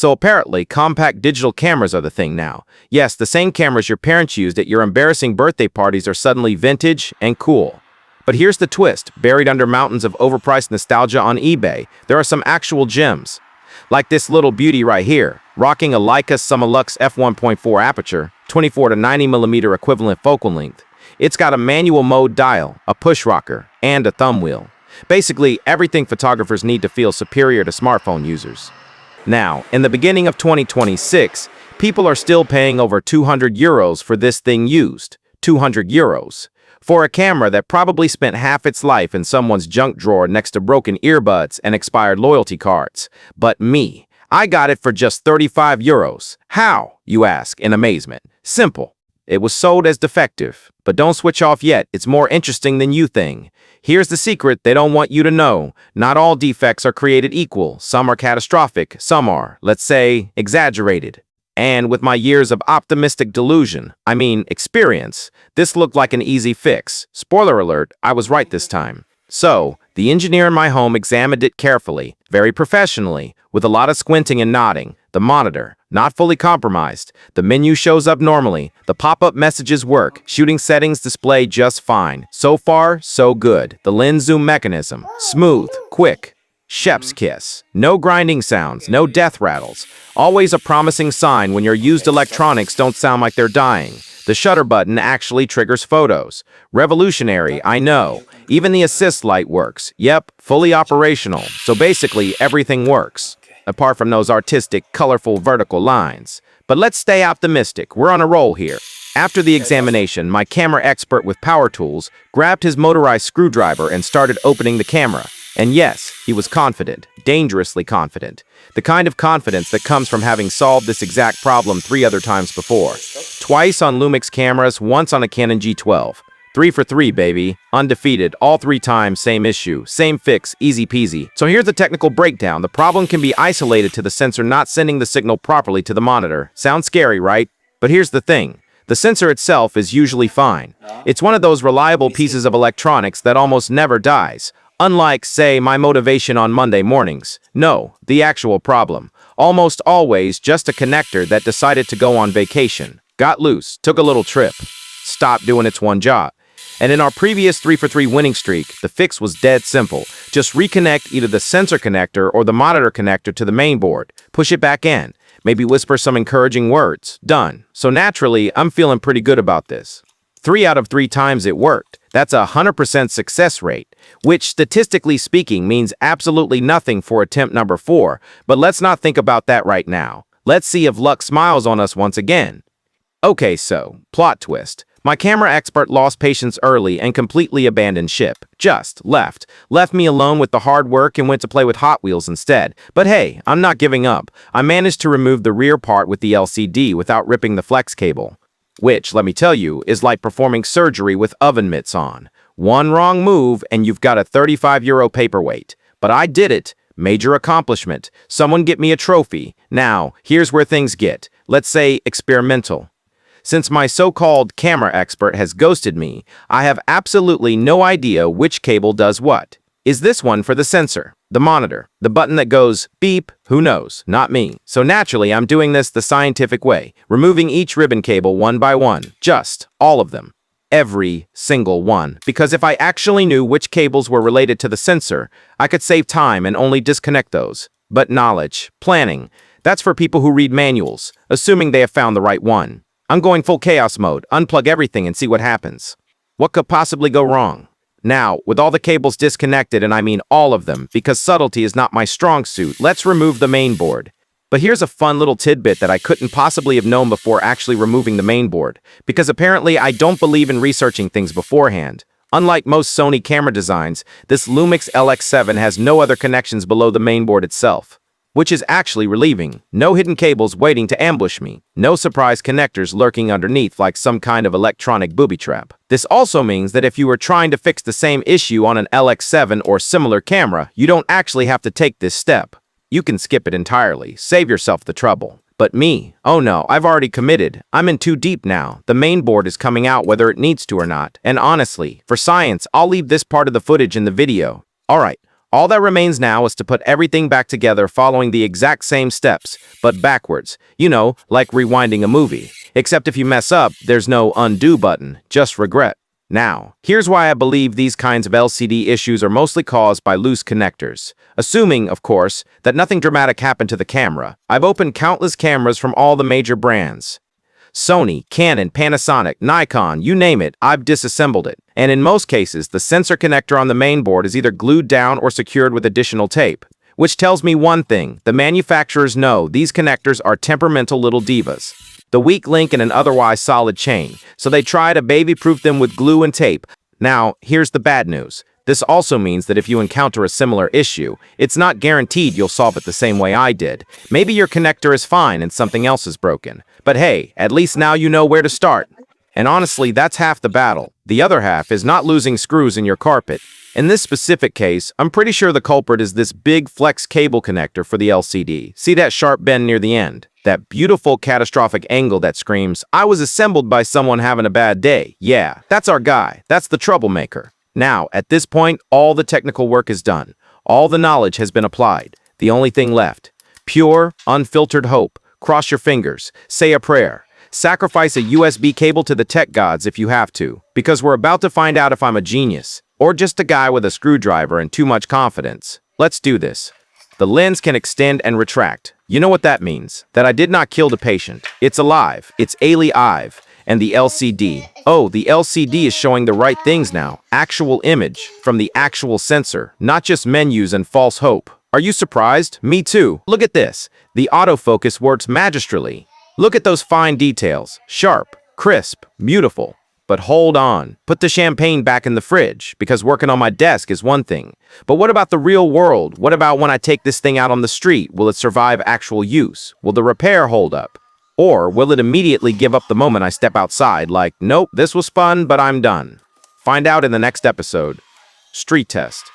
So apparently, compact digital cameras are the thing now. Yes, the same cameras your parents used at your embarrassing birthday parties are suddenly vintage and cool. But here's the twist. Buried under mountains of overpriced nostalgia on eBay, there are some actual gems. Like this little beauty right here, rocking a Leica Summilux F1.4 aperture, 24 to 90mm equivalent focal length. It's got a manual mode dial, a push rocker, and a thumb wheel. Basically, everything photographers need to feel superior to smartphone users. Now, in the beginning of 2026, people are still paying over €200 for this thing used. €200. For a camera that probably spent half its life in someone's junk drawer next to broken earbuds and expired loyalty cards. But me, I got it for just €35. How, you ask in amazement? Simple. It was sold as defective. But don't switch off yet, it's more interesting than you think. Here's the secret they don't want you to know. Not all defects are created equal. Some are catastrophic, some are, let's say, exaggerated. And with my years of optimistic delusion, experience, this looked like an easy fix. Spoiler alert, I was right this time. So, the engineer in my home examined it carefully, very professionally, with a lot of squinting and nodding. The monitor, not fully compromised. The menu shows up normally. The pop-up messages work. Shooting settings display just fine. So far, so good. The lens zoom mechanism, smooth, quick. Chef's kiss. No grinding sounds, no death rattles. Always a promising sign when your used electronics don't sound like they're dying. The shutter button actually triggers photos. Revolutionary, I know. Even the assist light works. Yep, fully operational. So basically, everything works. Apart from those artistic, colorful vertical lines. But let's stay optimistic. We're on a roll here. After the examination, my camera expert with power tools grabbed his motorized screwdriver and started opening the camera. And yes, he was confident, dangerously confident. The kind of confidence that comes from having solved this exact problem 3 other times before. Twice on Lumix cameras, once on a Canon G12. 3 for 3, baby. Undefeated, all 3 times, same issue, same fix, easy peasy. So here's the technical breakdown. The problem can be isolated to the sensor not sending the signal properly to the monitor. Sounds scary, right? But here's the thing. The sensor itself is usually fine. It's one of those reliable pieces of electronics that almost never dies. Unlike, say, my motivation on Monday mornings. No, the actual problem. Almost always just a connector that decided to go on vacation. Got loose, took a little trip. Stopped doing its one job. And in our previous 3 for 3 winning streak, the fix was dead simple. Just reconnect either the sensor connector or the monitor connector to the mainboard. Push it back in. Maybe whisper some encouraging words. Done. So naturally, I'm feeling pretty good about this. 3 out of 3 times it worked. That's a 100% success rate, which statistically speaking means absolutely nothing for attempt number 4, but let's not think about that right now. Let's see if luck smiles on us once again. Okay, so, plot twist. My camera expert lost patience early and completely abandoned ship. Just left me alone with the hard work and went to play with Hot Wheels instead. But hey, I'm not giving up. I managed to remove the rear part with the LCD without ripping the flex cable. Which, let me tell you, is like performing surgery with oven mitts on. One wrong move and you've got a €35 paperweight. But I did it. Major accomplishment. Someone get me a trophy. Now, here's where things get, let's say, experimental. Since my so-called camera expert has ghosted me, I have absolutely no idea which cable does what. Is this one for the sensor, the monitor, the button that goes beep? Who knows? Not me. So naturally, I'm doing this the scientific way, removing each ribbon cable one by one. Just all of them. Every single one. Because if I actually knew which cables were related to the sensor, I could save time and only disconnect those. But knowledge, planning, that's for people who read manuals, assuming they have found the right one. I'm going full chaos mode, unplug everything and see what happens. What could possibly go wrong? Now, with all the cables disconnected, and I mean all of them, because subtlety is not my strong suit, let's remove the mainboard. But here's a fun little tidbit that I couldn't possibly have known before actually removing the mainboard, because apparently I don't believe in researching things beforehand. Unlike most Sony camera designs, this Lumix LX7 has no other connections below the mainboard itself. Which is actually relieving. No hidden cables waiting to ambush me. No surprise connectors lurking underneath like some kind of electronic booby trap. This also means that if you were trying to fix the same issue on an LX7 or similar camera, you don't actually have to take this step. You can skip it entirely, save yourself the trouble. But me, oh no, I've already committed. I'm in too deep now. The mainboard is coming out whether it needs to or not. And honestly, for science, I'll leave this part of the footage in the video. Alright. All that remains now is to put everything back together following the exact same steps, but backwards. You know, like rewinding a movie. Except if you mess up, there's no undo button, just regret. Now, here's why I believe these kinds of LCD issues are mostly caused by loose connectors. Assuming, of course, that nothing dramatic happened to the camera, I've opened countless cameras from all the major brands. Sony, Canon, Panasonic, Nikon, you name it, I've disassembled it. And in most cases, the sensor connector on the mainboard is either glued down or secured with additional tape. Which tells me one thing, the manufacturers know these connectors are temperamental little divas. The weak link in an otherwise solid chain, so they try to baby-proof them with glue and tape. Now, here's the bad news. This also means that if you encounter a similar issue, it's not guaranteed you'll solve it the same way I did. Maybe your connector is fine and something else is broken. But hey, at least now you know where to start. And honestly, that's half the battle. The other half is not losing screws in your carpet. In this specific case, I'm pretty sure the culprit is this big flex cable connector for the LCD. See that sharp bend near the end? That beautiful catastrophic angle that screams, I was assembled by someone having a bad day. Yeah, that's our guy. That's the troublemaker. Now, at this point, all the technical work is done. All the knowledge has been applied. The only thing left. Pure, unfiltered hope. Cross your fingers. Say a prayer. Sacrifice a USB cable to the tech gods if you have to, because we're about to find out if I'm a genius, or just a guy with a screwdriver and too much confidence. Let's do this. The lens can extend and retract. You know what that means? That I did not kill the patient. It's alive. It's alive. And the LCD. Oh, the LCD is showing the right things now. Actual image from the actual sensor, not just menus and false hope. Are you surprised? Me too. Look at this. The autofocus works magistrally. Look at those fine details. Sharp, crisp, beautiful. But hold on. Put the champagne back in the fridge, because working on my desk is one thing. But what about the real world? What about when I take this thing out on the street? Will it survive actual use? Will the repair hold up? Or will it immediately give up the moment I step outside, like, nope, this was fun, but I'm done? Find out in the next episode. Street Test.